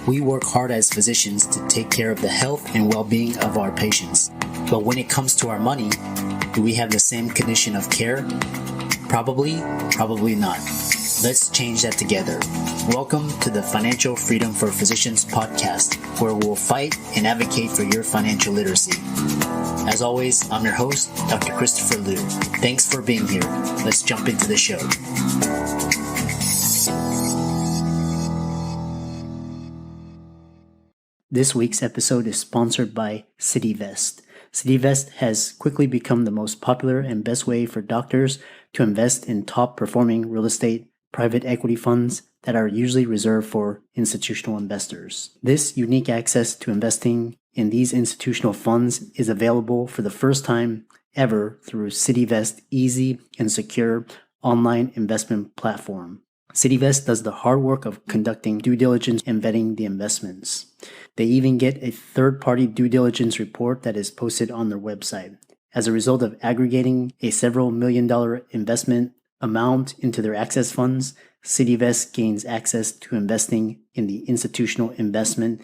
We work hard as physicians to take care of the health and well-being of our patients. But when it comes to our money, do we have the same condition of care? Probably not. Let's change that together. Welcome to the Financial Freedom for Physicians podcast, where we'll fight and advocate for your financial literacy. As always, I'm your host, Dr. Christopher Liu. Thanks for being here. Let's jump into the show. This week's episode is sponsored by CityVest. CityVest has quickly become the most popular and best way for doctors to invest in top-performing real estate private equity funds that are usually reserved for institutional investors. This unique access to investing in these institutional funds is available for the first time ever through CityVest's easy and secure online investment platform. CityVest does the hard work of conducting due diligence and vetting the investments. They even get a third-party due diligence report that is posted on their website. As a result of aggregating a several million-dollar investment amount into their access funds, CityVest gains access to investing in the institutional investment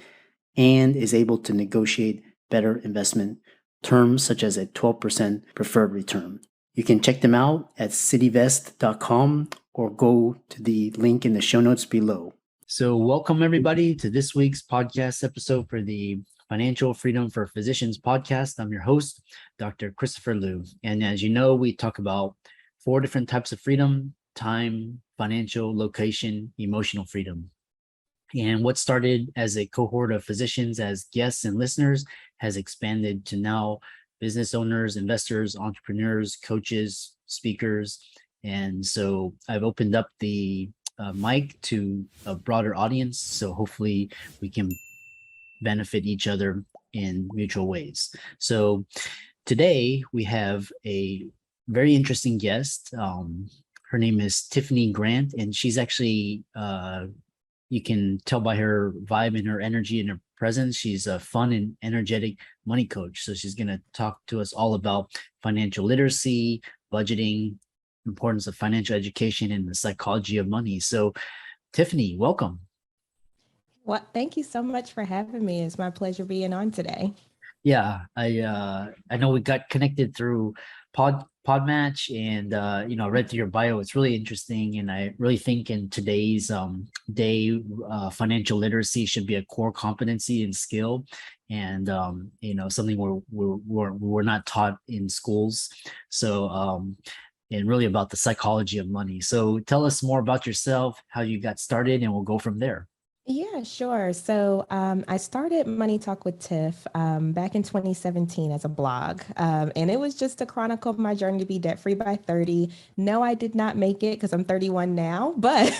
and is able to negotiate better investment terms such as a 12% preferred return. You can check them out at cityvest.com or go to the link in the show notes below. So welcome everybody to this week's podcast episode for the Financial Freedom for Physicians podcast. I'm your host, Dr. Christopher Liu. And as you know, we talk about 4 different types of freedom: time, financial, location, emotional freedom. And what started as a cohort of physicians as guests and listeners has expanded to now business owners, investors, entrepreneurs, coaches, speakers. And so I've opened up the mic to a broader audience. So hopefully we can benefit each other in mutual ways. So today we have a very interesting guest. Her name is Tiffany Grant, and she's actually, you can tell by her vibe and her energy and her presence, she's a fun and energetic money coach. So she's going to talk to us all about financial literacy, budgeting, importance of financial education, and the psychology of money. So Tiffany, welcome. Well, thank you so much for having me. It's my pleasure being on today. Yeah, I know we got connected through Podmatch, and I read through your bio. It's really interesting, and I really think in today's day, financial literacy should be a core competency and skill, and something we're not taught in schools. So and really about the psychology of money. So tell us more about yourself, how you got started, and we'll go from there. Yeah, sure. So I started Money Talk with Tiff back in 2017 as a blog. And it was just to chronicle my journey to be debt-free by 30. No, I did not make it because I'm 31 now, but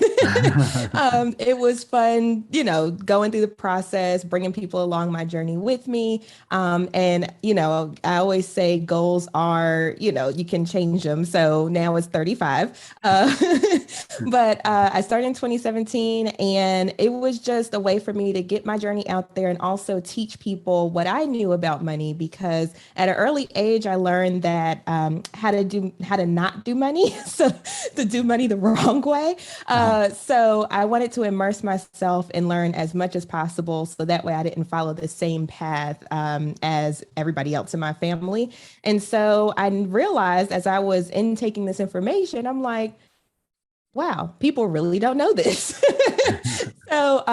it was fun, going through the process, bringing people along my journey with me. And I always say goals are, you can change them. So now it's 35. But I started in 2017, and it was just a way for me to get my journey out there and also teach people what I knew about money, because at an early age, I learned that how to not do money, so to do money the wrong way. So I wanted to immerse myself and learn as much as possible, so that way I didn't follow the same path as everybody else in my family. And so I realized as I was intaking this information, I'm like, wow, people really don't know this. So,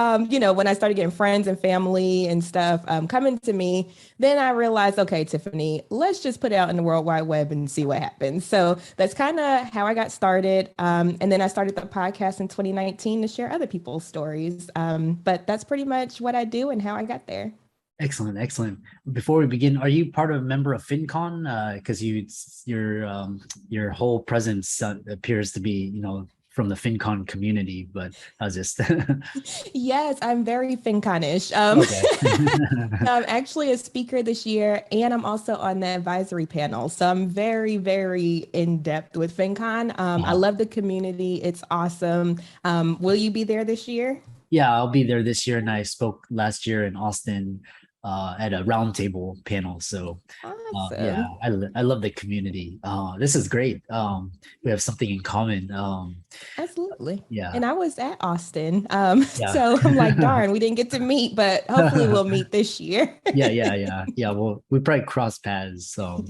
when I started getting friends and family and stuff coming to me, then I realized, okay, Tiffany, let's just put it out in the World Wide Web and see what happens. So that's kind of how I got started. And then I started the podcast in 2019 to share other people's stories. But that's pretty much what I do and how I got there. Excellent. Before we begin, are you part of a member of FinCon? Because your whole presence appears to be, from the FinCon community, but I was just... Yes, I'm very FinCon-ish. Okay. I'm actually a speaker this year, and I'm also on the advisory panel. So I'm very, very in-depth with FinCon. I love the community. It's awesome. Will you be there this year? Yeah, I'll be there this year, and I spoke last year in Austin at a roundtable panel. So yeah, Awesome. I love the community. This is great. We have something in common. Absolutely. Yeah, And I was at Austin. yeah. So I'm like, darn, we didn't get to meet, but hopefully we'll meet this year. Yeah. Well, we probably cross paths. So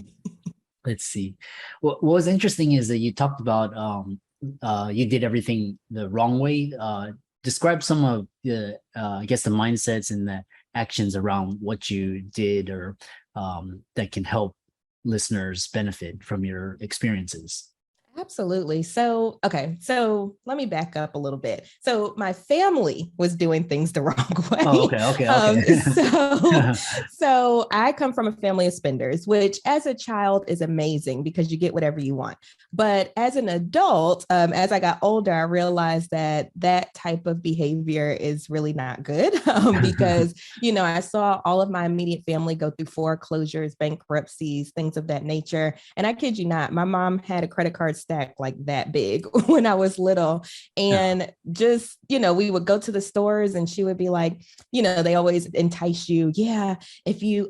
let's see. What was interesting is that you talked about you did everything the wrong way. Describe some of the I guess the mindsets and the actions around what you did, or that can help listeners benefit from your experiences. Absolutely. So, okay. So let me back up a little bit. So my family was doing things the wrong Oh, way. okay. So I come from a family of spenders, which as a child is amazing because you get whatever you want. But as an adult, as I got older, I realized that that type of behavior is really not good because, I saw all of my immediate family go through foreclosures, bankruptcies, things of that nature. And I kid you not, my mom had a credit card stack like that big when I was little. Yeah. And just, we would go to the stores and she would be like, they always entice you. Yeah, if you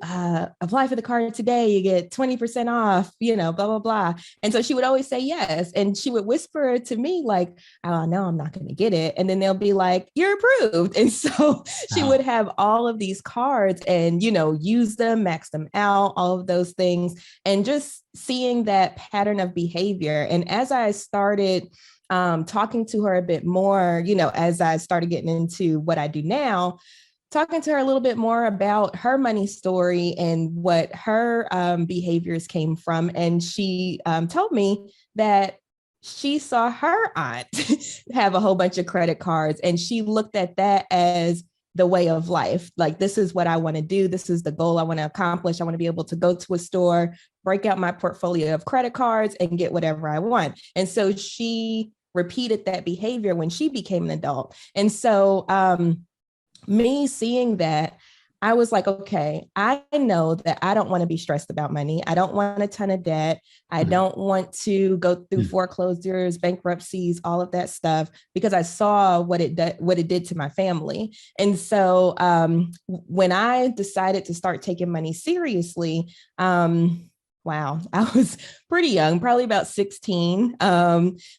apply for the card today, you get 20% off, blah, blah, blah. And so she would always say yes. And she would whisper to me, like, oh, no, I'm not going to get it. And then they'll be like, you're approved. And so she would have all of these cards and, use them, max them out, all of those things. And just seeing that pattern of behavior. And as I started talking to her a bit more, as I started getting into what I do now, talking to her a little bit more about her money story and what her behaviors came from. And she told me that she saw her aunt have a whole bunch of credit cards, and she looked at that as the way of life. Like, this is what I want to do. This is the goal I want to accomplish. I want to be able to go to a store, break out my portfolio of credit cards and get whatever I want. And so she repeated that behavior when she became an adult. And so me seeing that, I was like, okay, I know that I don't want to be stressed about money. I don't want a ton of debt. I don't want to go through foreclosures, bankruptcies, all of that stuff, because I saw what it did to my family. And so when I decided to start taking money seriously, wow, I was pretty young, probably about 16,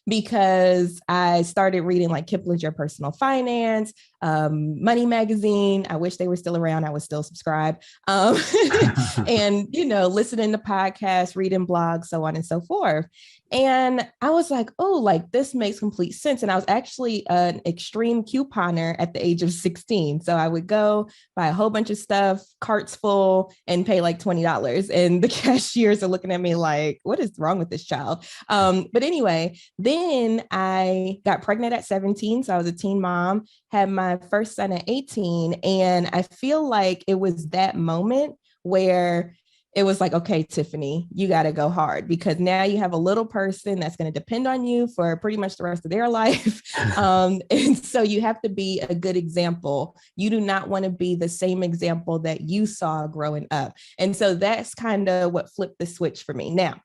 because I started reading like Kiplinger's Personal Finance, Money Magazine. I wish they were still around. I was still subscribed. And, listening to podcasts, reading blogs, so on and so forth. And I was like, oh, like this makes complete sense. And I was actually an extreme couponer at the age of 16. So I would go buy a whole bunch of stuff, carts full, and pay like $20. And the cashiers are looking at me like, what is wrong with this child? But anyway, then I got pregnant at 17. So I was a teen mom, had my first son at 18. And I feel like it was that moment where it was like, okay, Tiffany, you got to go hard, because now you have a little person that's going to depend on you for pretty much the rest of their life. And so you have to be a good example. You do not want to be the same example that you saw growing up. And so that's kind of what flipped the switch for me. Now,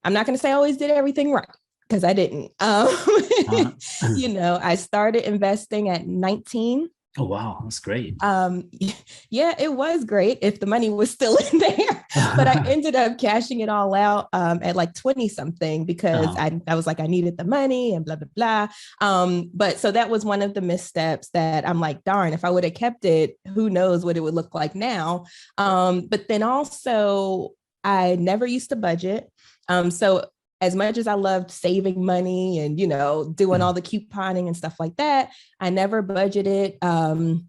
I'm not going to say I always did everything right, because I didn't. I started investing at 19. Oh, wow. That's great. Yeah, it was great if the money was still in there, but I ended up cashing it all out at like 20 something, because I was like, I needed the money and blah, blah, blah. But so that was one of the missteps that I'm like, darn, if I would have kept it, who knows what it would look like now. But then also I never used to budget. So as much as I loved saving money and, doing all the couponing and stuff like that, I never budgeted. And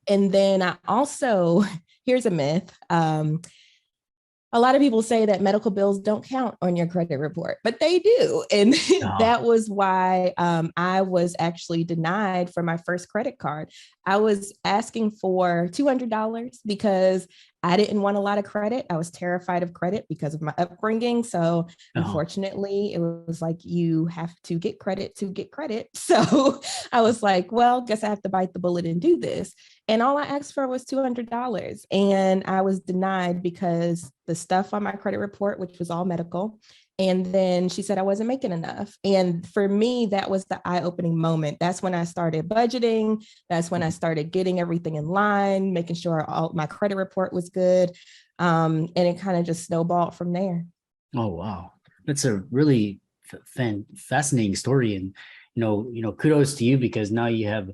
then I also, here's a myth. A lot of people say that medical bills don't count on your credit report, but they do. And that was why I was actually denied for my first credit card. I was asking for $200 because I didn't want a lot of credit. I was terrified of credit because of my upbringing. So unfortunately, it was like, you have to get credit to get credit. So I was like, well, guess I have to bite the bullet and do this. And all I asked for was $200. And I was denied because the stuff on my credit report, which was all medical, And then she said I wasn't making enough. And for me, that was the eye-opening moment. That's when I started budgeting. That's when I started getting everything in line, making sure all my credit report was good. And it kind of just snowballed from there. Oh, wow. That's a really fascinating story. And, kudos to you, because now you have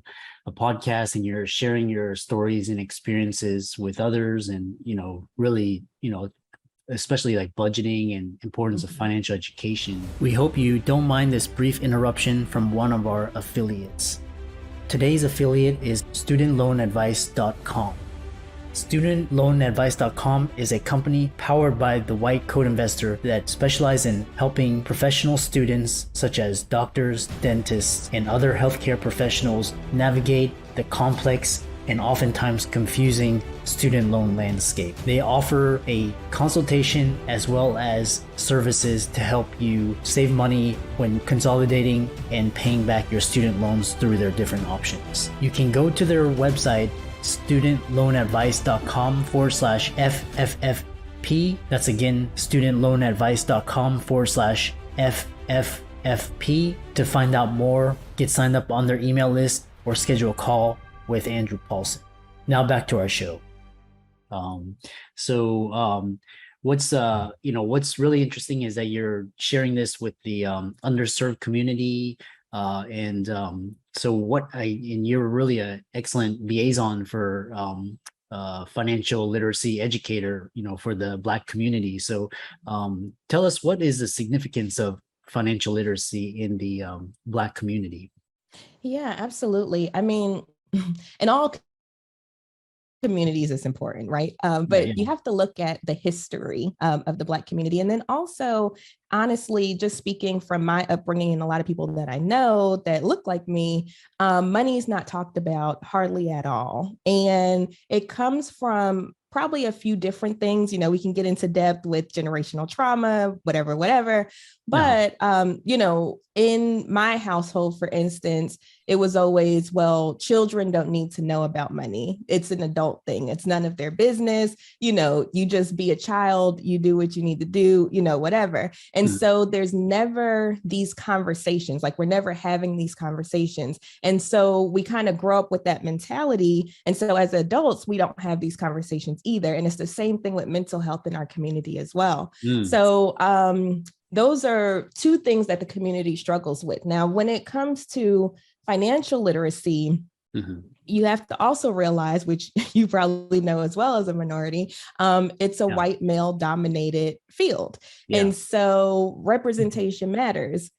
a podcast and you're sharing your stories and experiences with others, and, really, especially like budgeting and importance of financial education. We hope you don't mind this brief interruption from one of our affiliates. Today's affiliate is studentloanadvice.com. StudentLoanAdvice.com is a company powered by the White Coat Investor that specializes in helping professional students such as doctors, dentists, and other healthcare professionals navigate the complex and oftentimes confusing student loan landscape. They offer a consultation as well as services to help you save money when consolidating and paying back your student loans through their different options. You can go to their website, studentloanadvice.com/FFFP. That's again, studentloanadvice.com/FFFP to find out more, get signed up on their email list, or schedule a call with Andrew Paulson. Now back to our show. What's really interesting is that you're sharing this with the underserved community. And you're really an excellent liaison for financial literacy educator, for the Black community. So tell us, what is the significance of financial literacy in the Black community? Yeah, absolutely. I mean, in all communities is important, right? But you have to look at the history of the Black community. And then also, honestly, just speaking from my upbringing and a lot of people that I know that look like me, money is not talked about hardly at all. And it comes from probably a few different things. We can get into depth with generational trauma, whatever. But, in my household, for instance, it was always, well, children don't need to know about money. It's an adult thing. It's none of their business. You just be a child, you do what you need to do, whatever. And so there's never these conversations, like we're never having these conversations. And so we kind of grow up with that mentality. And so as adults, we don't have these conversations either. And it's the same thing with mental health in our community as well. So those are two things that the community struggles with. Now, when it comes to financial literacy, you have to also realize, which you probably know as well as a minority, it's a white male dominated field. And so representation matters,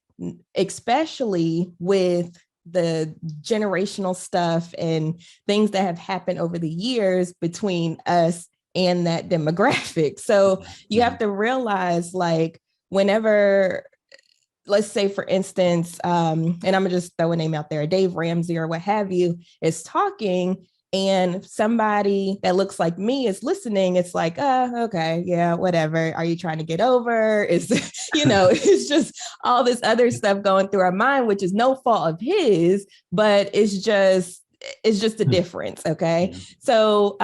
especially with the generational stuff and things that have happened over the years between us and that demographic. So you have to realize, like, whenever, let's say, for instance, and I'm gonna just throw a name out there, Dave Ramsey or what have you, is talking, and somebody that looks like me is listening, it's like, okay, yeah, whatever. Are you trying to get over? Is, it's just all this other stuff going through our mind, which is no fault of his, but it's just a difference. Okay. So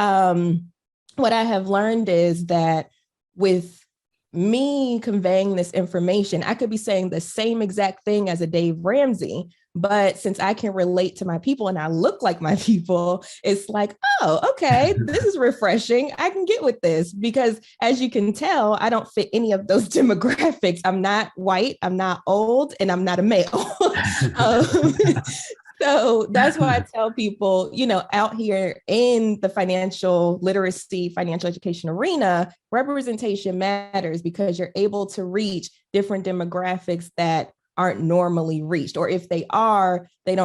what I have learned is that with me conveying this information, I could be saying the same exact thing as a Dave Ramsey, but since I can relate to my people and I look like my people, it's like, oh, okay, this is refreshing. I can get with this, because as you can tell, I don't fit any of those demographics. I'm not white, I'm not old, and I'm not a male. So that's why I tell people, out here in the financial literacy, financial education arena, representation matters, because you're able to reach different demographics that aren't normally reached, or if they are, they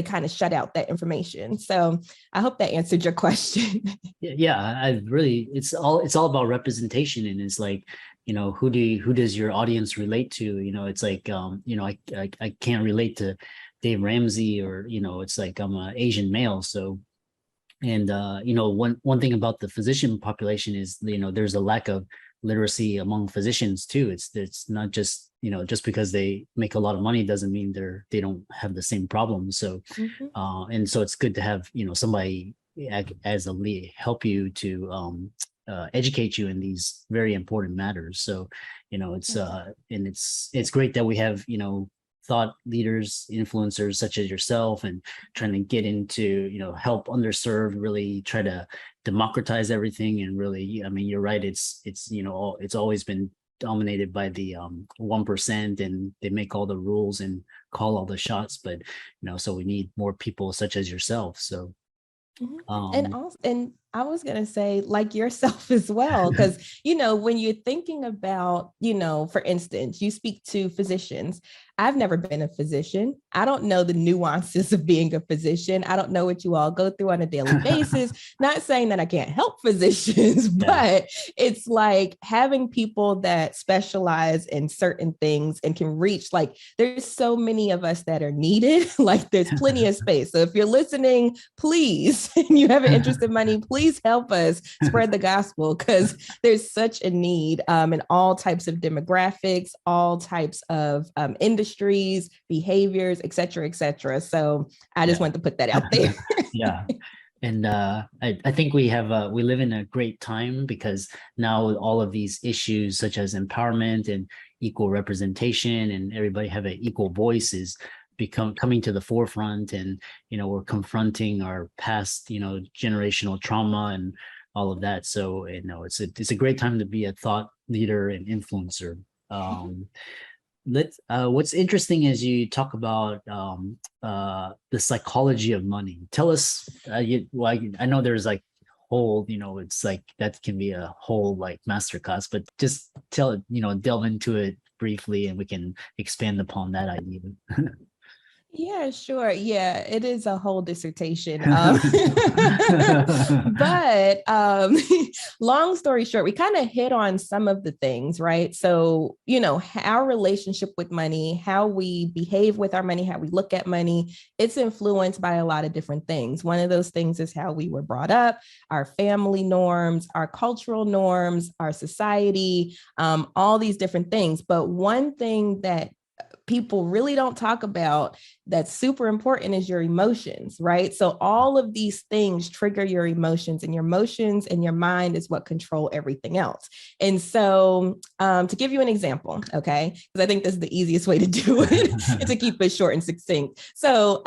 kind of shut out that information. So I hope that answered your question. It's all about representation. And it's like, who does your audience relate to? It's like, I can't relate to Dave Ramsey, or, it's like I'm an Asian male. So, and, one thing about the physician population is, there's a lack of literacy among physicians too. It's not just, just because they make a lot of money doesn't mean they don't have the same problems. So, and so it's good to have, somebody as a lead help you to, educate you in these very important matters. So, and it's great that we have, thought leaders, influencers such as yourself, and trying to get into, help underserved, really try to democratize everything. And really, I mean, you're right. It's always been dominated by the 1%, and they make all the rules and call all the shots. But, so we need more people such as yourself. So, and I was going to say, like yourself as well, because, when you're thinking about, for instance, you speak to physicians. I've never been a physician. I don't know the nuances of being a physician. I don't know what you all go through on a daily basis. Not saying that I can't help physicians, but it's like having people that specialize in certain things and can reach, like, there's so many of us that are needed. Like, there's plenty of space. So if you're listening, please, and you have an interest in money, please help us spread the gospel, because there's such a need in all types of demographics, all types of industries, behaviors, et cetera, et cetera. So I just want to put that out there. Yeah. And I think we live in a great time, because now with all of these issues such as empowerment and equal representation, and everybody have an equal voice, is coming to the forefront. And we're confronting our past generational trauma and all of that. So it's a great time to be a thought leader and influencer. What's interesting is you talk about the psychology of money. Tell us, I know there's like whole, it's like that can be a whole like masterclass, but just delve into it briefly, and we can expand upon that idea. Yeah, sure. Yeah, it is a whole dissertation. But long story short, we kind of hit on some of the things, right? So, our relationship with money, how we behave with our money, how we look at money, it's influenced by a lot of different things. One of those things is how we were brought up, our family norms, our cultural norms, our society, all these different things. But one thing that people really don't talk about that's super important is your emotions, right? So all of these things trigger your emotions, and your mind is what control everything else. And so to give you an example, okay, because I think this is the easiest way to do it and to keep it short and succinct. So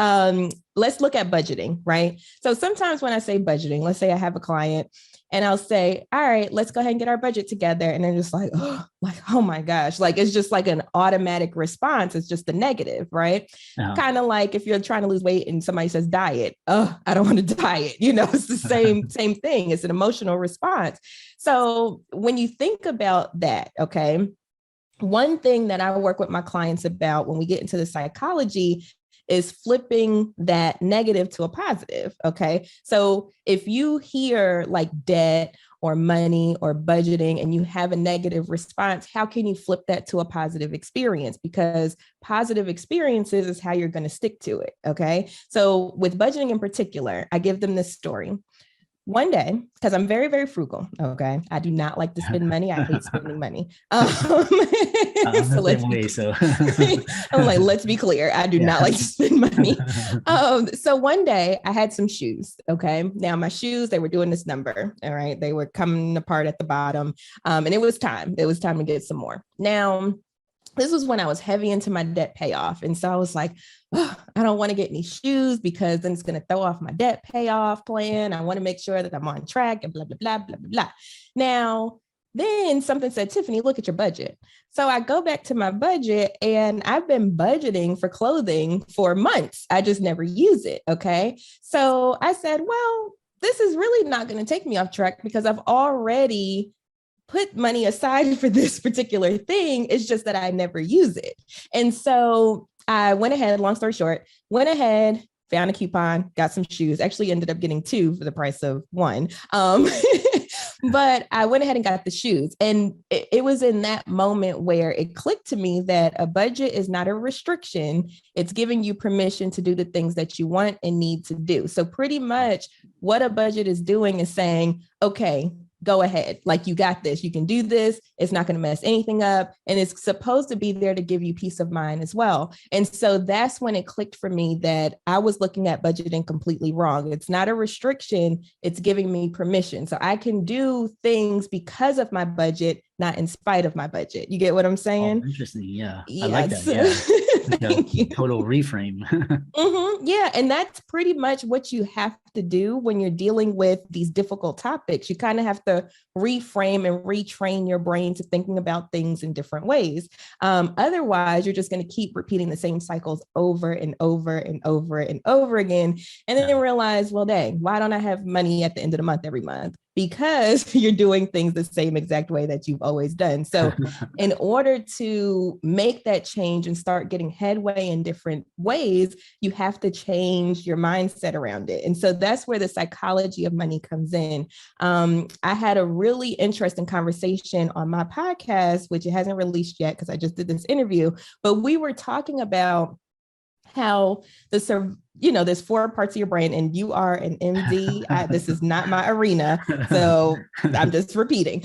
let's look at budgeting, right? So sometimes when I say budgeting, let's say I have a client and I'll say, all right, let's go ahead and get our budget together. And they're just like, oh my gosh, like, it's just like an automatic response. It's just the negative, right? Kind of like if you're trying to lose weight and somebody says diet, I don't want to diet. It's the same thing. It's an emotional response. So when you think about that, okay, one thing that I work with my clients about when we get into the psychology is flipping that negative to a positive. Okay. So if you hear like debt or money or budgeting and you have a negative response, how can you flip that to a positive experience? Because positive experiences is how you're going to stick to it. Okay. So with budgeting in particular, I give them this story. One day, because I'm very, very frugal. Okay. I do not like to spend money. I hate spending money. So I'm like, let's be clear. I do not like to spend money. So one day I had some shoes. Okay. Now my shoes, they were doing this number. All right. They were coming apart at the bottom. And it was time to get some more. Now, this was when I was heavy into my debt payoff. And so I was like, I don't want to get any shoes because then it's going to throw off my debt payoff plan. I want to make sure that I'm on track and blah, blah, blah, blah, blah, blah. Now, then something said, Tiffany, look at your budget. So I go back to my budget and I've been budgeting for clothing for months. I just never use it. Okay. So I said, well, this is really not going to take me off track because I've already put money aside for this particular thing. It's just that I never use it. And so I went ahead, long story short, found a coupon, got some shoes, actually ended up getting 2 for the price of 1. But I went ahead and got the shoes. And it was in that moment where it clicked to me that a budget is not a restriction. It's giving you permission to do the things that you want and need to do. So pretty much what a budget is doing is saying, okay, go ahead. Like, you got this, you can do this. It's not going to mess anything up. And it's supposed to be there to give you peace of mind as well. And so that's when it clicked for me that I was looking at budgeting completely wrong. It's not a restriction. It's giving me permission. So I can do things because of my budget, not in spite of my budget. You get what I'm saying? Oh, interesting. Yeah. Yes. I like that. Yeah. Thank you. Total reframe. Yeah. And that's pretty much what you have to do when you're dealing with these difficult topics. You kind of have to reframe and retrain your brain to thinking about things in different ways. Otherwise, you're just going to keep repeating the same cycles over and over and over and over again. And then realize, well, dang, why don't I have money at the end of the month every month? Because you're doing things the same exact way that you've always done. So in order to make that change and start getting headway in different ways, you have to change your mindset around it. And so that's where the psychology of money comes in. I had a really interesting conversation on my podcast, which it hasn't released yet because I just did this interview, but we were talking about how there's 4 parts of your brain, and you are an MD. This is not my arena, so I'm just repeating.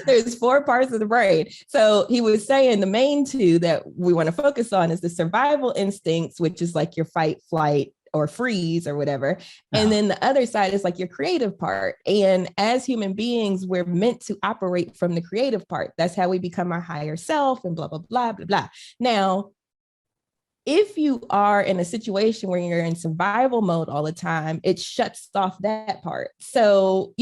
There's 4 parts of the brain. So he was saying the main 2 that we want to focus on is the survival instincts, which is like your fight, flight, or freeze or whatever. And then the other side is like your creative part. And as human beings, we're meant to operate from the creative part. That's how we become our higher self and blah, blah, blah, blah, blah. Now, if you are in a situation where you're in survival mode all the time, it shuts off that part. So,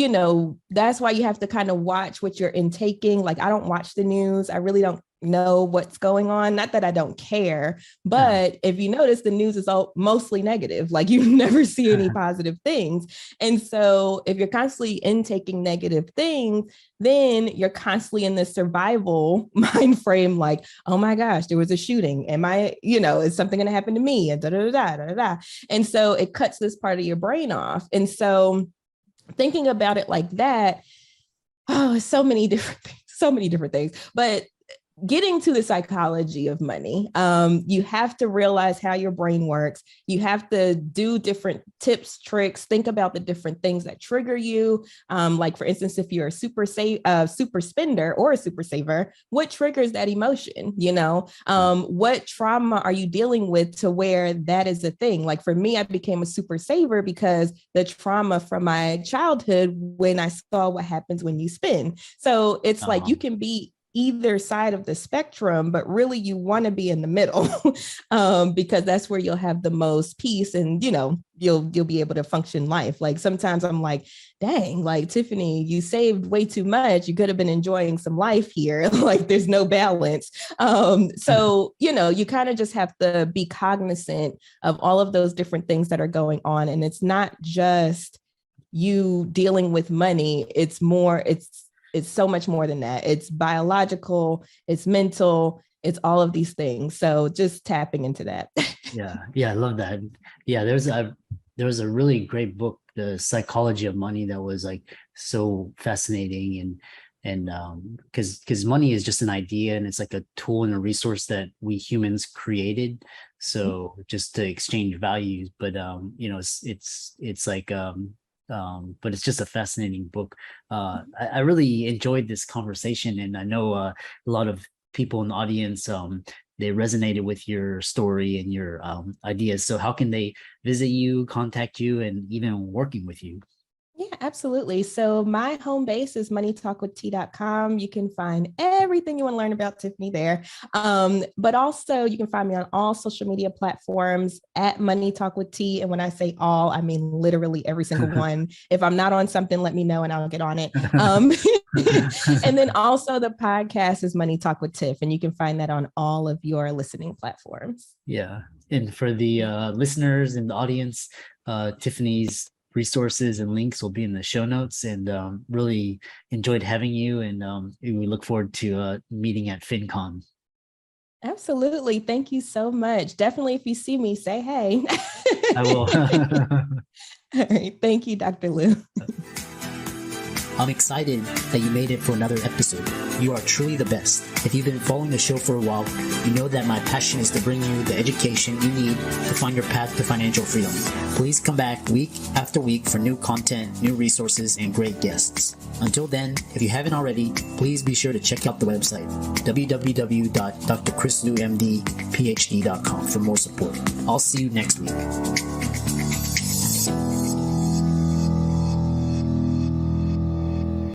that's why you have to kind of watch what you're intaking. Like, I don't watch the news. I really don't know what's going on. Not that I don't care, but if you notice, the news is all mostly negative. Like, you never see any positive things. And so if you're constantly intaking negative things, then you're constantly in this survival mind frame. Like, oh my gosh, there was a shooting. Is something going to happen to me? And da, da, da, da, da, da. And so it cuts this part of your brain off. And so thinking about it like that, so many different things, but getting to the psychology of money, you have to realize how your brain works. You have to do different tips, tricks, think about the different things that trigger you. Like, for instance, if you're a super spender or a super saver, what triggers that emotion? What trauma are you dealing with to where that is a thing? Like, for me, I became a super saver because the trauma from my childhood when I saw what happens when you spend. So it's like you can be either side of the spectrum, but really you want to be in the middle because that's where you'll have the most peace and, you'll be able to function life. Like, sometimes I'm like, dang, like, Tiffany, you saved way too much. You could have been enjoying some life here. Like, there's no balance. So, you kind of just have to be cognizant of all of those different things that are going on. And it's not just you dealing with money. It's so much more than that. It's biological, it's mental, it's all of these things. So just tapping into that. Yeah, I love that. Yeah, there was a really great book, The Psychology of Money, that was like so fascinating, and because money is just an idea, and it's like a tool and a resource that we humans created, so just to exchange values. But it's like but it's just a fascinating book. I really enjoyed this conversation, and I know a lot of people in the audience, they resonated with your story and your ideas. So how can they visit you, contact you, and even working with you? Yeah, absolutely. So my home base is MoneyTalkWithT.com. You can find everything you want to learn about Tiffany there. But also you can find me on all social media platforms at MoneyTalkWithT. And when I say all, I mean literally every single one. If I'm not on something, let me know and I'll get on it. And then also the podcast is Money Talk with Tiff, and you can find that on all of your listening platforms. Yeah. And for the listeners in the audience, Tiffany's resources and links will be in the show notes, and really enjoyed having you, and we look forward to meeting at FinCon. Absolutely. Thank you so much. Definitely, if you see me, say hey. I will. All right. Thank you, Dr. Lou. I'm excited that you made it for another episode. You are truly the best. If you've been following the show for a while, you know that my passion is to bring you the education you need to find your path to financial freedom. Please come back week after week for new content, new resources, and great guests. Until then, if you haven't already, please be sure to check out the website, www.drchrislumdphd.com for more support. I'll see you next week.